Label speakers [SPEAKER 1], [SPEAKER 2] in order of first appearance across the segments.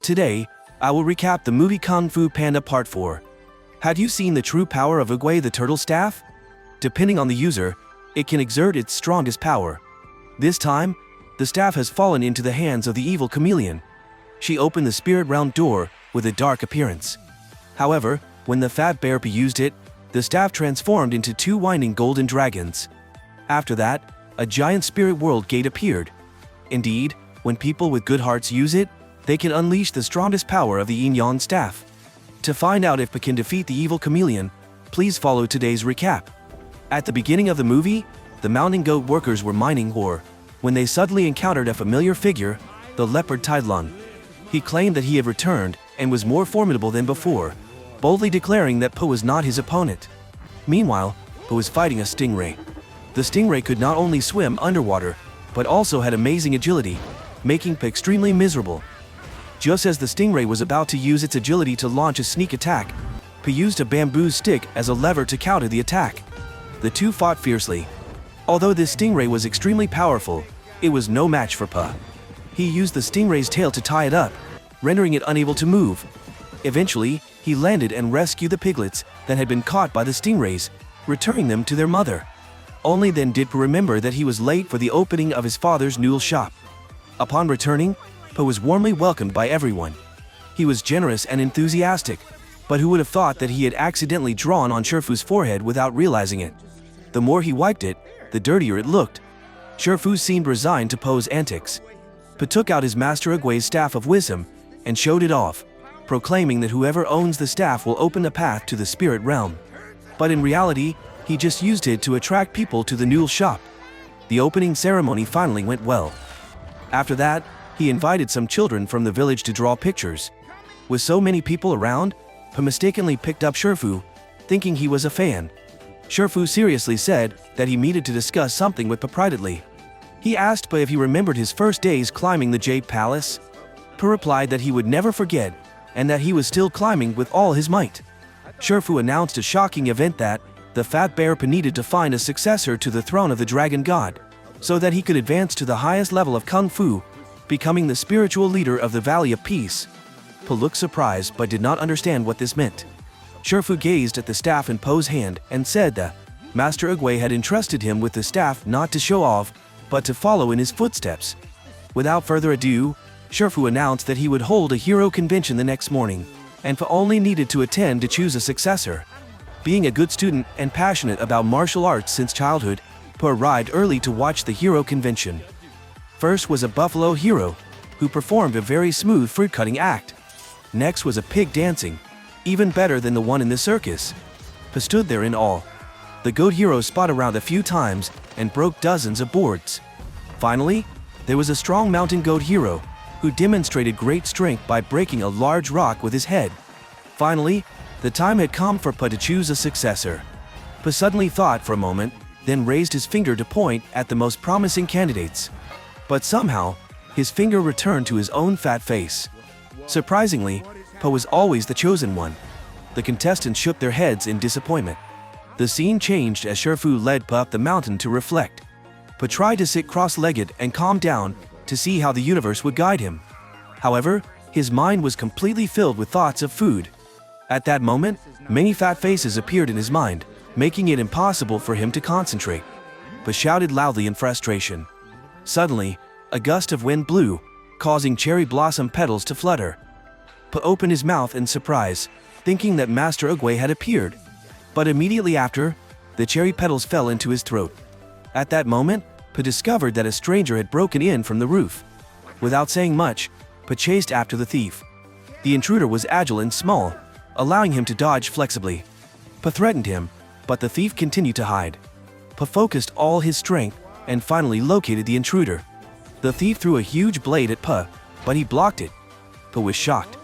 [SPEAKER 1] Today, I will recap the movie Kung Fu Panda Part 4. Had you seen the true power of Oogway the turtle staff? Depending on the user, it can exert its strongest power. This time, the staff has fallen into the hands of the evil chameleon. She opened the spirit realm door with a dark appearance. However, when the fat bear used it, the staff transformed into two winding golden dragons. After that, a giant spirit world gate appeared. Indeed, when people with good hearts use it, they can unleash the strongest power of the yin-yang staff. To find out if Pa can defeat the evil chameleon, please follow today's recap. At the beginning of the movie, the mountain goat workers were mining ore, when they suddenly encountered a familiar figure, the leopard Tidelung. He claimed that he had returned and was more formidable than before, boldly declaring that Pa was not his opponent. Meanwhile, Pa was fighting a stingray. The stingray could not only swim underwater, but also had amazing agility, making Pa extremely miserable. Just as the stingray was about to use its agility to launch a sneak attack, Pa used a bamboo stick as a lever to counter the attack. The two fought fiercely. Although this stingray was extremely powerful, it was no match for Pa. He used the stingray's tail to tie it up, rendering it unable to move. Eventually, he landed and rescued the piglets that had been caught by the stingrays, returning them to their mother. Only then did Pa remember that he was late for the opening of his father's noodle shop. Upon returning, Pa was warmly welcomed by everyone. He was generous and enthusiastic, but who would have thought that he had accidentally drawn on Shifu's forehead without realizing it? The more he wiped it, the dirtier it looked. Shifu seemed resigned to Pa's antics. Pa took out his Master Oogway's staff of wisdom and showed it off, proclaiming that whoever owns the staff will open a path to the spirit realm. But in reality, he just used it to attract people to the noodle shop. The opening ceremony finally went well. After that, he invited some children from the village to draw pictures. With so many people around, Pa mistakenly picked up Shifu, thinking he was a fan. Shifu seriously said that he needed to discuss something with Pa privately. He asked Pa if he remembered his first days climbing the Jade Palace. Pa replied that he would never forget, and that he was still climbing with all his might. Shifu announced a shocking event that the fat bear Pa needed to find a successor to the throne of the dragon god, so that he could advance to the highest level of Kung Fu, becoming the spiritual leader of the Valley of Peace. Pa looked surprised but did not understand what this meant. Shifu gazed at the staff in Pa's hand and said that Master Oogway had entrusted him with the staff not to show off, but to follow in his footsteps. Without further ado, Shifu announced that he would hold a hero convention the next morning, and Pa only needed to attend to choose a successor. Being a good student and passionate about martial arts since childhood, Pa arrived early to watch the hero convention. First was a buffalo hero, who performed a very smooth fruit-cutting act. Next was a pig dancing, even better than the one in the circus. Pa stood there in awe. The goat hero spun around a few times and broke dozens of boards. Finally, there was a strong mountain goat hero, who demonstrated great strength by breaking a large rock with his head. Finally, the time had come for Pa to choose a successor. Pa suddenly thought for a moment, then raised his finger to point at the most promising candidates. But somehow, his finger returned to his own fat face. Surprisingly, Pa was always the chosen one. The contestants shook their heads in disappointment. The scene changed as Shifu led Pa up the mountain to reflect. Pa tried to sit cross-legged and calm down to see how the universe would guide him. However, his mind was completely filled with thoughts of food. At that moment, many fat faces appeared in his mind, making it impossible for him to concentrate. Pa shouted loudly in frustration. Suddenly, a gust of wind blew, causing cherry blossom petals to flutter. Pa opened his mouth in surprise, thinking that Master Oogway had appeared. But immediately after, the cherry petals fell into his throat. At that moment, Pa discovered that a stranger had broken in from the roof. Without saying much, Pa chased after the thief. The intruder was agile and small, allowing him to dodge flexibly. Pa threatened him, but the thief continued to hide. Pa focused all his strength and finally located the intruder. The thief threw a huge blade at Pa, but he blocked it. Pa was shocked.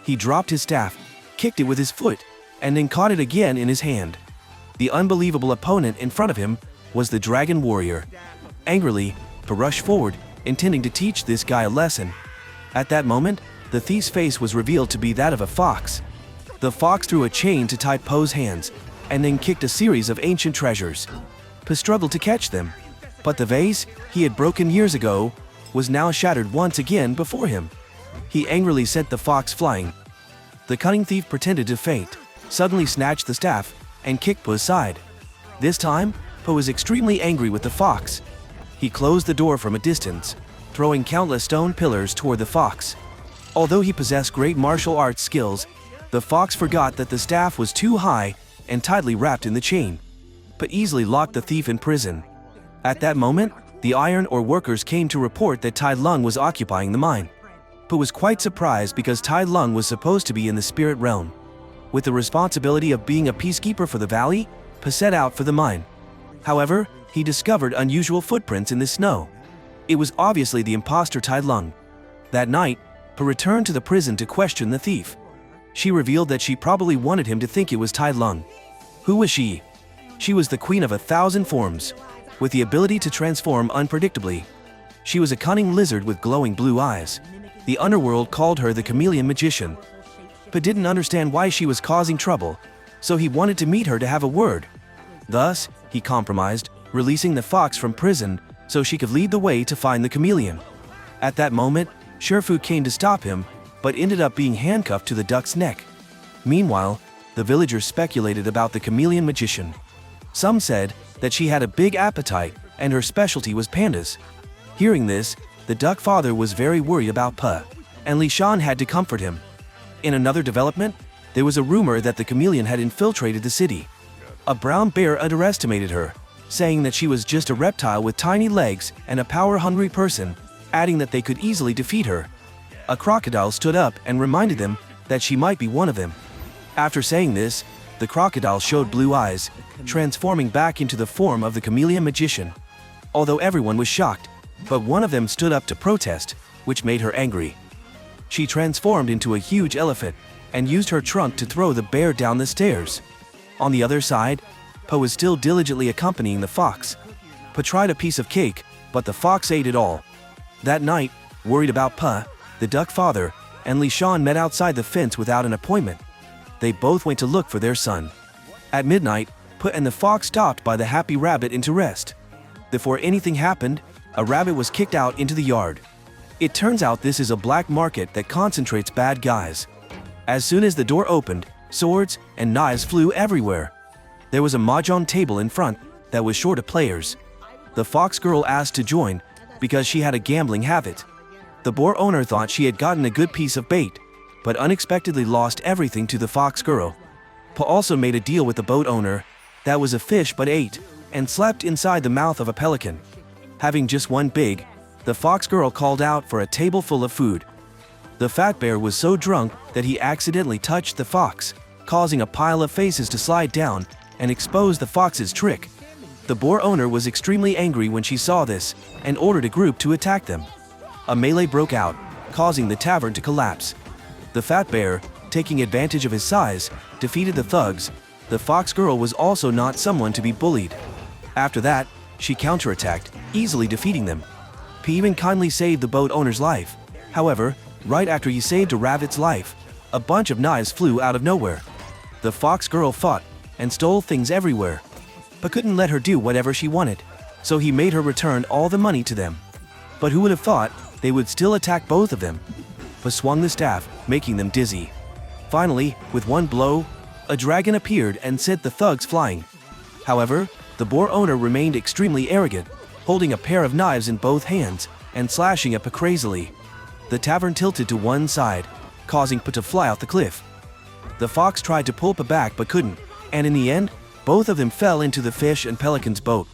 [SPEAKER 1] He dropped his staff, kicked it with his foot, and then caught it again in his hand. The unbelievable opponent in front of him was the dragon warrior. Angrily, Pa rushed forward, intending to teach this guy a lesson. At that moment, the thief's face was revealed to be that of a fox. The fox threw a chain to tie Pa's hands, and then kicked a series of ancient treasures. Pa struggled to catch them, but the vase he had broken years ago was now shattered once again before him. He angrily sent the fox flying. The cunning thief pretended to faint, suddenly snatched the staff, and kicked Po aside. This time, Po was extremely angry with the fox. He closed the door from a distance, throwing countless stone pillars toward the fox. Although he possessed great martial arts skills, the fox forgot that the staff was too high and tightly wrapped in the chain, but easily locked the thief in prison. At that moment, the iron ore workers came to report that Tai Lung was occupying the mine. Po was quite surprised because Tai Lung was supposed to be in the spirit realm. With the responsibility of being a peacekeeper for the valley, Po set out for the mine. However, he discovered unusual footprints in the snow. It was obviously the imposter Tai Lung. That night, Po returned to the prison to question the thief. She revealed that she probably wanted him to think it was Tai Lung. Who was she? She was the queen of 1,000 forms, with the ability to transform unpredictably. She was a cunning lizard with glowing blue eyes. The underworld called her the chameleon magician. Po didn't understand why she was causing trouble, so he wanted to meet her to have a word. Thus, he compromised, releasing the fox from prison so she could lead the way to find the chameleon. At that moment, Shifu came to stop him, but ended up being handcuffed to the duck's neck. Meanwhile, the villagers speculated about the chameleon magician. Some said that she had a big appetite and her specialty was pandas. Hearing this, the duck father was very worried about Po, and Li Shan had to comfort him. In another development, there was a rumor that the chameleon had infiltrated the city. A brown bear underestimated her, saying that she was just a reptile with tiny legs and a power-hungry person, adding that they could easily defeat her. A crocodile stood up and reminded them that she might be one of them. After saying this, the crocodile showed blue eyes, transforming back into the form of the chameleon magician. Although everyone was shocked, but one of them stood up to protest, which made her angry. She transformed into a huge elephant and used her trunk to throw the bear down the stairs. On the other side, Po was still diligently accompanying the fox. Po tried a piece of cake, but the fox ate it all. That night, worried about Po, the duck father, and Li Shan met outside the fence without an appointment. They both went to look for their son. At midnight, Po and the fox stopped by the happy rabbit into rest. Before anything happened, a rabbit was kicked out into the yard. It turns out this is a black market that concentrates bad guys. As soon as the door opened, swords and knives flew everywhere. There was a mahjong table in front that was short of players. The fox girl asked to join because she had a gambling habit. The boar owner thought she had gotten a good piece of bait, but unexpectedly lost everything to the fox girl. Po also made a deal with the boat owner that was a fish but ate and slept inside the mouth of a pelican. Having just one big, the fox girl called out for a table full of food. The fat bear was so drunk that he accidentally touched the fox, causing a pile of faces to slide down and expose the fox's trick. The boar owner was extremely angry when she saw this and ordered a group to attack them. A melee broke out, causing the tavern to collapse. The fat bear, taking advantage of his size, defeated the thugs. The fox girl was also not someone to be bullied. After that, she counterattacked, easily defeating them. Po even kindly saved the boat owner's life. However, right after he saved a rabbit's life, a bunch of knives flew out of nowhere. The fox girl fought and stole things everywhere. Po couldn't let her do whatever she wanted, so he made her return all the money to them. But who would have thought they would still attack both of them? Po swung the staff, making them dizzy. Finally, with one blow, a dragon appeared and sent the thugs flying. However, the boar owner remained extremely arrogant, holding a pair of knives in both hands and slashing at Po crazily. The tavern tilted to one side, causing Po to fly off the cliff. The fox tried to pull Po back but couldn't, and in the end, both of them fell into the fish and pelican's boat.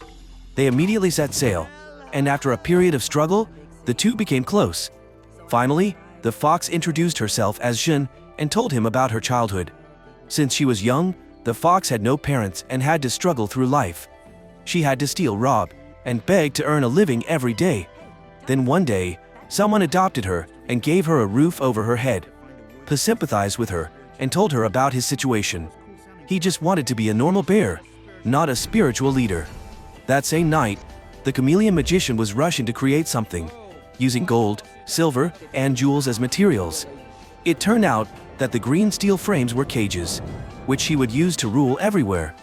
[SPEAKER 1] They immediately set sail, and after a period of struggle, the two became close. Finally, the fox introduced herself as Jin and told him about her childhood. Since she was young, the fox had no parents and had to struggle through life. She had to steal, rob, and beg to earn a living every day. Then one day, someone adopted her and gave her a roof over her head. Po sympathized with her and told her about his situation. He just wanted to be a normal bear, not a spiritual leader. That same night, the chameleon magician was rushing to create something, using gold, silver, and jewels as materials. It turned out that the green steel frames were cages, which he would use to rule everywhere.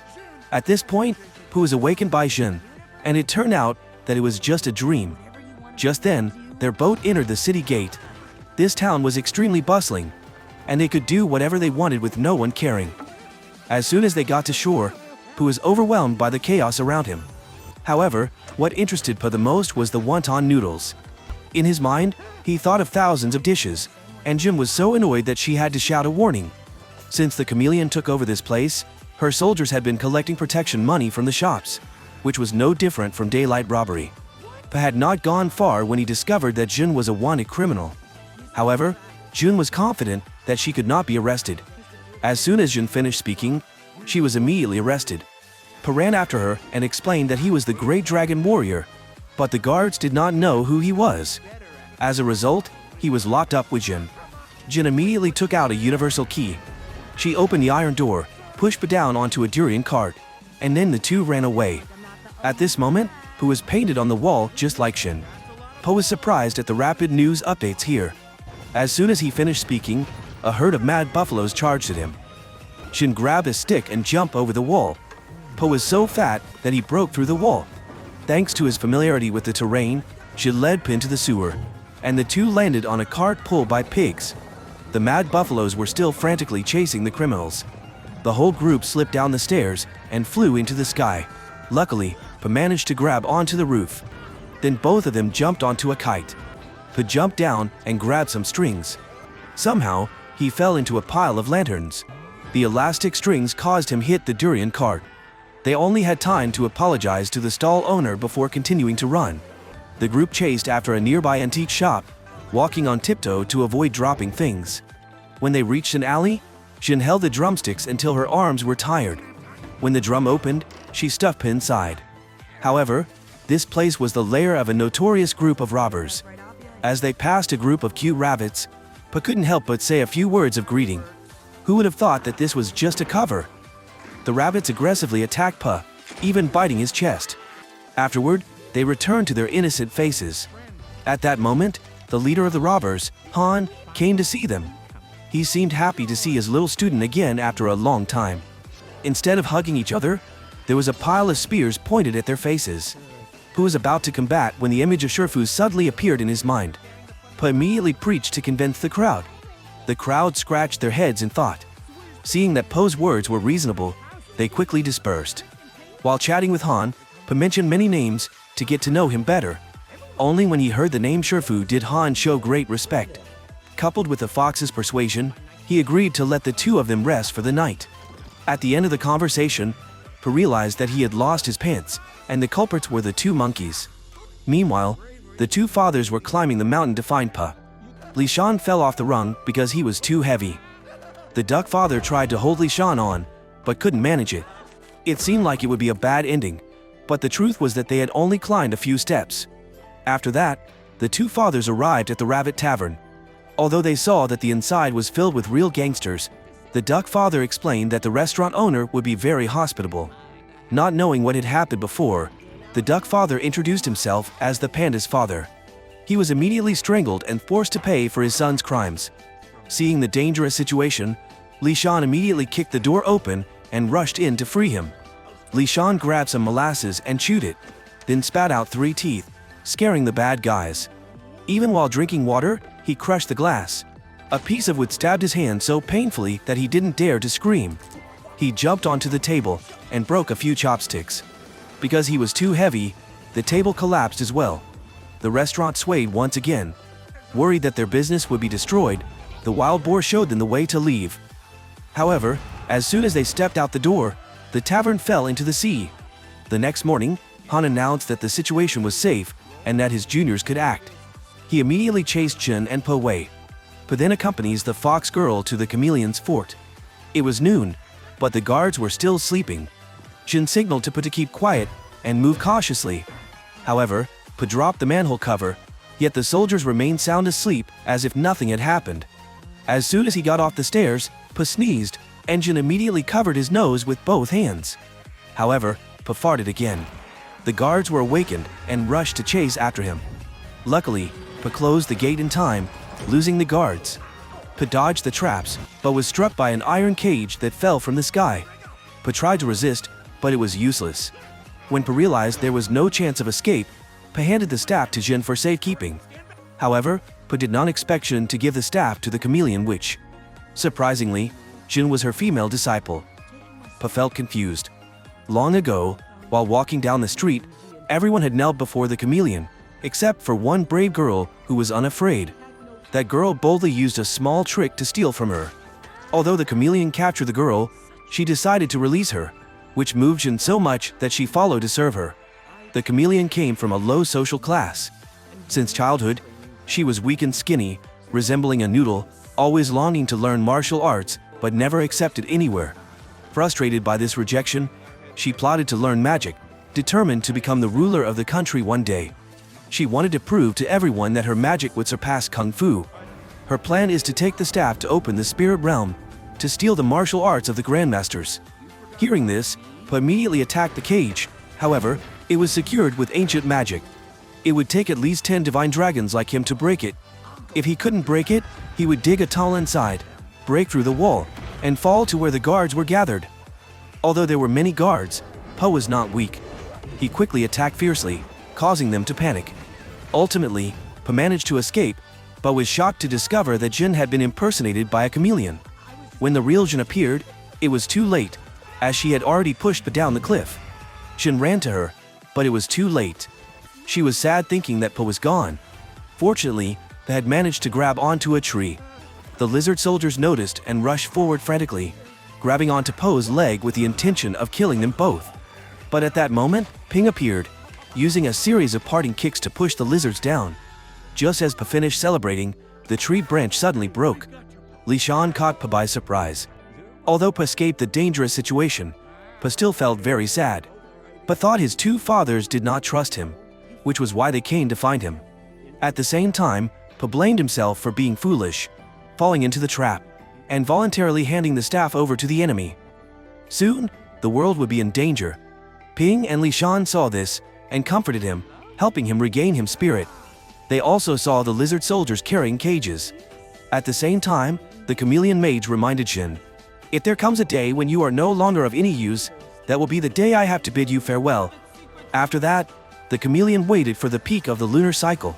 [SPEAKER 1] At this point, Po was awakened by Jin, and it turned out that it was just a dream. Just then, their boat entered the city gate. This town was extremely bustling, and they could do whatever they wanted with no one caring. As soon as they got to shore, Po was overwhelmed by the chaos around him. However, what interested Po the most was the wonton noodles. In his mind, he thought of thousands of dishes, and Jin was so annoyed that she had to shout a warning. Since the chameleon took over this place, her soldiers had been collecting protection money from the shops, which was no different from daylight robbery. Po had not gone far when he discovered that Jin was a wanted criminal. However, Jin was confident that she could not be arrested. As soon as Jin finished speaking, she was immediately arrested. Po ran after her and explained that he was the great dragon warrior, but the guards did not know who he was. As a result, he was locked up with Jin. Jin immediately took out a universal key. She opened the iron door, pushed Po down onto a durian cart, and then the two ran away. At this moment, Po was painted on the wall just like Jin. Po was surprised at the rapid news updates here. As soon as he finished speaking, a herd of mad buffaloes charged at him. Jin grabbed a stick and jumped over the wall. Po was so fat that he broke through the wall. Thanks to his familiarity with the terrain, Jin led Po into the sewer, and the two landed on a cart pulled by pigs. The mad buffaloes were still frantically chasing the criminals. The whole group slipped down the stairs and flew into the sky. Luckily, Po managed to grab onto the roof. Then both of them jumped onto a kite. Po jumped down and grabbed some strings. Somehow, he fell into a pile of lanterns. The elastic strings caused him hit the durian cart. They only had time to apologize to the stall owner before continuing to run. The group chased after a nearby antique shop, walking on tiptoe to avoid dropping things. When they reached an alley, Jin held the drumsticks until her arms were tired. When the drum opened, she stuffed Po inside. However, this place was the lair of a notorious group of robbers. As they passed a group of cute rabbits, Po couldn't help but say a few words of greeting. Who would have thought that this was just a cover? The rabbits aggressively attacked Po, even biting his chest. Afterward, they returned to their innocent faces. At that moment, the leader of the robbers, Han, came to see them. He seemed happy to see his little student again after a long time. Instead of hugging each other, there was a pile of spears pointed at their faces. Po was about to combat when the image of Shifu suddenly appeared in his mind. Po immediately preached to convince the crowd. The crowd scratched their heads in thought. Seeing that Po's words were reasonable, they quickly dispersed. While chatting with Han, Po mentioned many names to get to know him better. Only when he heard the name Shifu did Han show great respect. Coupled with the fox's persuasion, he agreed to let the two of them rest for the night. At the end of the conversation, Po realized that he had lost his pants, and the culprits were the two monkeys. Meanwhile, the two fathers were climbing the mountain to find Po. Li Shan fell off the rung because he was too heavy. The duck father tried to hold Li Shan on, but couldn't manage it. It seemed like it would be a bad ending, but the truth was that they had only climbed a few steps. After that, the two fathers arrived at the Rabbit Tavern. Although they saw that the inside was filled with real gangsters, the duck father explained that the restaurant owner would be very hospitable. Not knowing what had happened before, the duck father introduced himself as the panda's father. He was immediately strangled and forced to pay for his son's crimes. Seeing the dangerous situation, Li Shan immediately kicked the door open and rushed in to free him. Li Shan grabbed some molasses and chewed it, then spat out 3 teeth, scaring the bad guys. Even while drinking water, he crushed the glass. A piece of wood stabbed his hand so painfully that he didn't dare to scream. He jumped onto the table and broke a few chopsticks. Because he was too heavy, the table collapsed as well. The restaurant swayed once again. Worried that their business would be destroyed, the wild boar showed them the way to leave. However, as soon as they stepped out the door, the tavern fell into the sea. The next morning, Han announced that the situation was safe and that his juniors could act. He immediately chased Jin and Po away. Po then accompanies the fox girl to the chameleon's fort. It was noon, but the guards were still sleeping. Jin signaled to Po to keep quiet and move cautiously. However, Po dropped the manhole cover, yet the soldiers remained sound asleep as if nothing had happened. As soon as he got off the stairs, Po sneezed, and Jin immediately covered his nose with both hands. However, Po farted again. The guards were awakened and rushed to chase after him. Luckily, Po closed the gate in time, losing the guards. Po dodged the traps, but was struck by an iron cage that fell from the sky. Po tried to resist, but it was useless. When Po realized there was no chance of escape, Po handed the staff to Jin for safekeeping. However, but did not expect Jin to give the staff to the chameleon witch. Surprisingly, Jin was her female disciple. Pa felt confused. Long ago, while walking down the street, everyone had knelt before the chameleon, except for one brave girl who was unafraid. That girl boldly used a small trick to steal from her. Although the chameleon captured the girl, she decided to release her, which moved Jin so much that she followed to serve her. The chameleon came from a low social class. Since childhood, she was weak and skinny, resembling a noodle, always longing to learn martial arts but never accepted anywhere. Frustrated by this rejection, she plotted to learn magic, determined to become the ruler of the country one day. She wanted to prove to everyone that her magic would surpass Kung Fu. Her plan is to take the staff to open the spirit realm, to steal the martial arts of the grandmasters. Hearing this, Pa immediately attacked the cage. However, it was secured with ancient magic. It would take at least 10 divine dragons like him to break it. If he couldn't break it, he would dig a tunnel inside, break through the wall, and fall to where the guards were gathered. Although there were many guards, Pa was not weak. He quickly attacked fiercely, causing them to panic. Ultimately, Pa managed to escape, but was shocked to discover that Jin had been impersonated by a chameleon. When the real Jin appeared, it was too late, as she had already pushed Pa down the cliff. Jin ran to her, but it was too late. She was sad thinking that Pa was gone. Fortunately, Pa had managed to grab onto a tree. The lizard soldiers noticed and rushed forward frantically, grabbing onto Po's leg with the intention of killing them both. But at that moment, Ping appeared, using a series of parting kicks to push the lizards down. Just as Pa finished celebrating, the tree branch suddenly broke. Li Shan caught Pa by surprise. Although Pa escaped the dangerous situation, Pa still felt very sad. Pa thought his two fathers did not trust him, which was why they came to find him. At the same time, Pa blamed himself for being foolish, falling into the trap, and voluntarily handing the staff over to the enemy. Soon, the world would be in danger. Ping and Li Shan saw this and comforted him, helping him regain his spirit. They also saw the lizard soldiers carrying cages. At the same time, the chameleon mage reminded Jin, "If there comes a day when you are no longer of any use, that will be the day I have to bid you farewell." After that, the chameleon waited for the peak of the lunar cycle.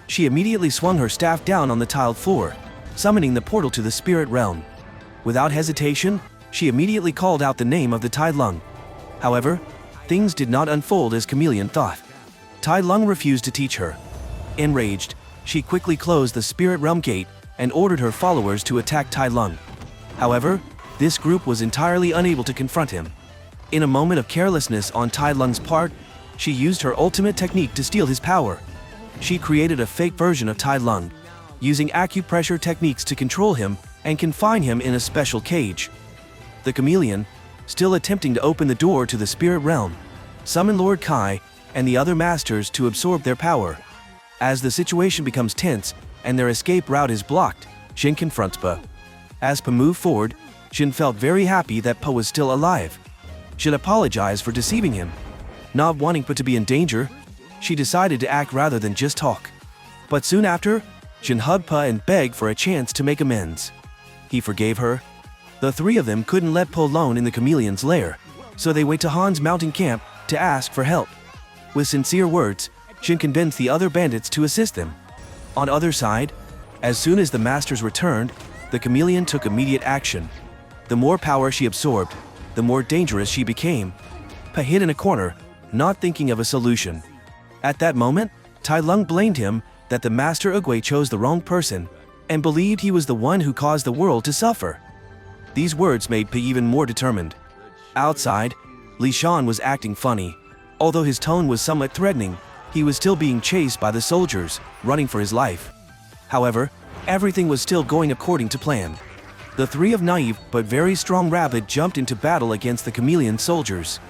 [SPEAKER 1] She immediately swung her staff down on the tiled floor, summoning the portal to the spirit realm. Without hesitation, she immediately called out the name of the Tai Lung. However, things did not unfold as chameleon thought. Tai Lung refused to teach her. Enraged, she quickly closed the spirit realm gate and ordered her followers to attack Tai Lung. However, this group was entirely unable to confront him. In a moment of carelessness on Tai Lung's part, she used her ultimate technique to steal his power. She created a fake version of Tai Lung, using acupressure techniques to control him and confine him in a special cage. The chameleon, still attempting to open the door to the spirit realm, summoned Lord Kai and the other masters to absorb their power. As the situation becomes tense and their escape route is blocked, Jin confronts Pa. As Pa moved forward, Jin felt very happy that Pa was still alive. Jin apologized for deceiving him. Not wanting Pa to be in danger, she decided to act rather than just talk. But soon after, Jin hugged Pa and begged for a chance to make amends. He forgave her. The three of them couldn't let Pa alone in the chameleon's lair, so they went to Han's mountain camp to ask for help. With sincere words, Jin convinced the other bandits to assist them. On the other side, as soon as the masters returned, the chameleon took immediate action. The more power she absorbed, the more dangerous she became. Pa hid in a corner, not thinking of a solution. At that moment, Tai Lung blamed him that the Master Oogway chose the wrong person and believed he was the one who caused the world to suffer. These words made Pa even more determined. Outside, Li Shan was acting funny. Although his tone was somewhat threatening, he was still being chased by the soldiers, running for his life. However, everything was still going according to plan. The three of naive but very strong rabbit jumped into battle against the chameleon soldiers.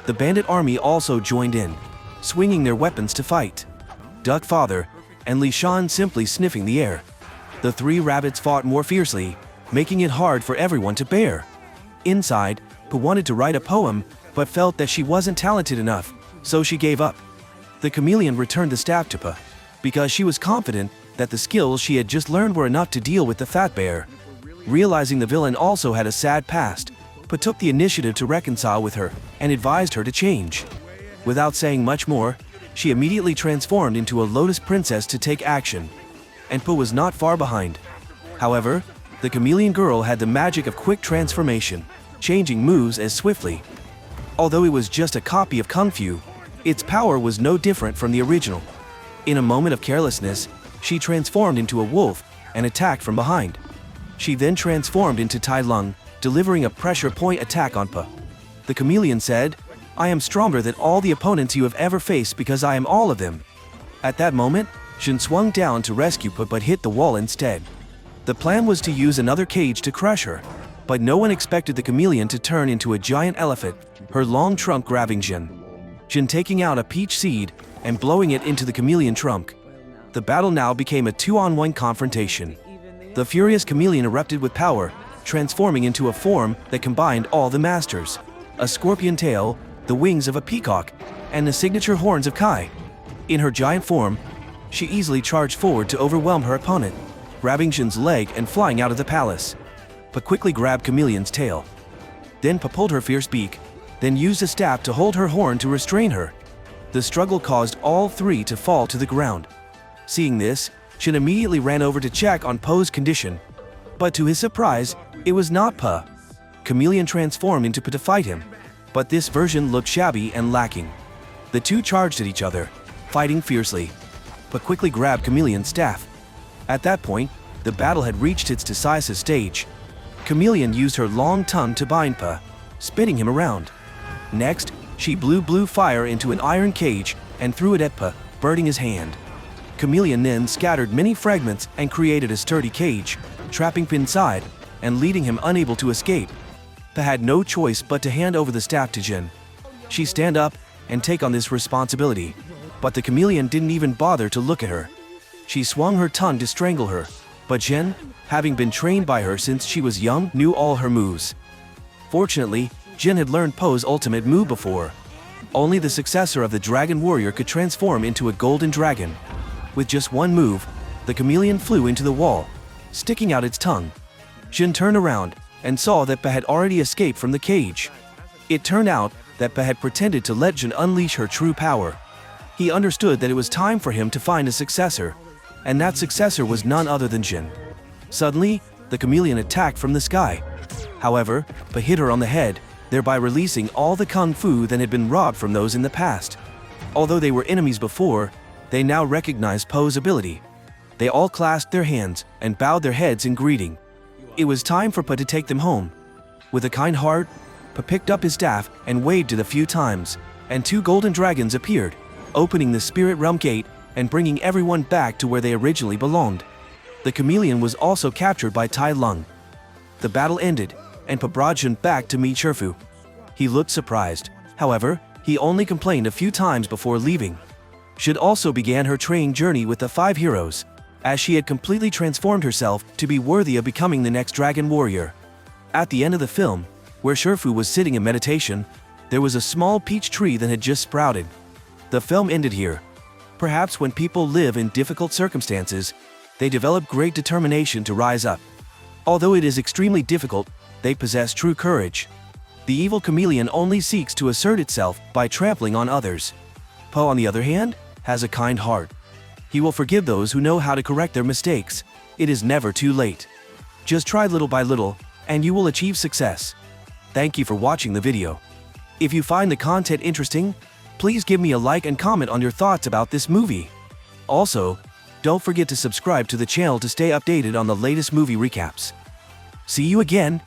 [SPEAKER 1] The bandit army also joined in, swinging their weapons to fight. Duck Father and Li Shan simply sniffing the air. The three rabbits fought more fiercely, making it hard for everyone to bear. Inside, Pa wanted to write a poem, but felt that she wasn't talented enough, so she gave up. The chameleon returned the staff to Pa, because she was confident that the skills she had just learned were enough to deal with the fat bear. Realizing the villain also had a sad past, Pa took the initiative to reconcile with her and advised her to change. Without saying much more, she immediately transformed into a lotus princess to take action. and Po was not far behind. However, the chameleon girl had the magic of quick transformation, changing moves as swiftly. Although it was just a copy of Kung Fu, its power was no different from the original. In a moment of carelessness, she transformed into a wolf and attacked from behind. She then transformed into Tai Lung, delivering a pressure point attack on Po. The chameleon said, "I am stronger than all the opponents you have ever faced because I am all of them." At that moment, Jin swung down to rescue Po but hit the wall instead. The plan was to use another cage to crush her, but no one expected the chameleon to turn into a giant elephant, her long trunk grabbing Jin. Jin taking out a peach seed and blowing it into the chameleon trunk. The battle now became a 2-on-1 confrontation. The furious chameleon erupted with power, transforming into a form that combined all the masters: a scorpion tail, the wings of a peacock, and the signature horns of Kai. In her giant form, she easily charged forward to overwhelm her opponent, grabbing Jin's leg and flying out of the palace. Po quickly grabbed Chameleon's tail. Then Po pulled her fierce beak, then used a staff to hold her horn to restrain her. The struggle caused all three to fall to the ground. Seeing this, Jin immediately ran over to check on Po's condition. But to his surprise, it was not Po. Chameleon transformed into Po to fight him, but this version looked shabby and lacking. The two charged at each other, fighting fiercely. Po quickly grabbed Chameleon's staff. At that point, the battle had reached its decisive stage. Chameleon used her long tongue to bind Po, spinning him around. Next, she blew blue fire into an iron cage and threw it at Po, burning his hand. Chameleon then scattered many fragments and created a sturdy cage, trapping Po inside and leaving him unable to escape. Po had no choice but to hand over the staff to Jin. She stand up and take on this responsibility, but the chameleon didn't even bother to look at her. She swung her tongue to strangle her, but Jin, having been trained by her since she was young, knew all her moves. Fortunately, Jin had learned Po's ultimate move before. Only the successor of the Dragon Warrior could transform into a golden dragon. With just one move, the chameleon flew into the wall, sticking out its tongue. Jin turned around and saw that Po had already escaped from the cage. It turned out that Po had pretended to let Jin unleash her true power. He understood that it was time for him to find a successor, and that successor was none other than Jin. Suddenly, the chameleon attacked from the sky. However, Po hit her on the head, thereby releasing all the kung fu that had been robbed from those in the past. Although they were enemies before, they now recognized Po's ability. They all clasped their hands and bowed their heads in greeting. It was time for Po to take them home. With a kind heart, Po picked up his staff and waved it a few times, and two golden dragons appeared, opening the spirit realm gate and bringing everyone back to where they originally belonged. The chameleon was also captured by Tai Lung. The battle ended, and Po brought Jin back to meet Sherfu. He looked surprised. However, he only complained a few times before leaving. Jin also began her training journey with the 5 heroes, as she had completely transformed herself to be worthy of becoming the next Dragon Warrior. At the end of the film, where Sherfu was sitting in meditation, there was a small peach tree that had just sprouted. The film ended here. Perhaps when people live in difficult circumstances, they develop great determination to rise up. Although it is extremely difficult, they possess true courage. The evil chameleon only seeks to assert itself by trampling on others. Po, on the other hand, has a kind heart. He will forgive those who know how to correct their mistakes. It is never too late. Just try little by little, and you will achieve success. Thank you for watching the video. If you find the content interesting, please give me a like and comment on your thoughts about this movie. Also, don't forget to subscribe to the channel to stay updated on the latest movie recaps. See you again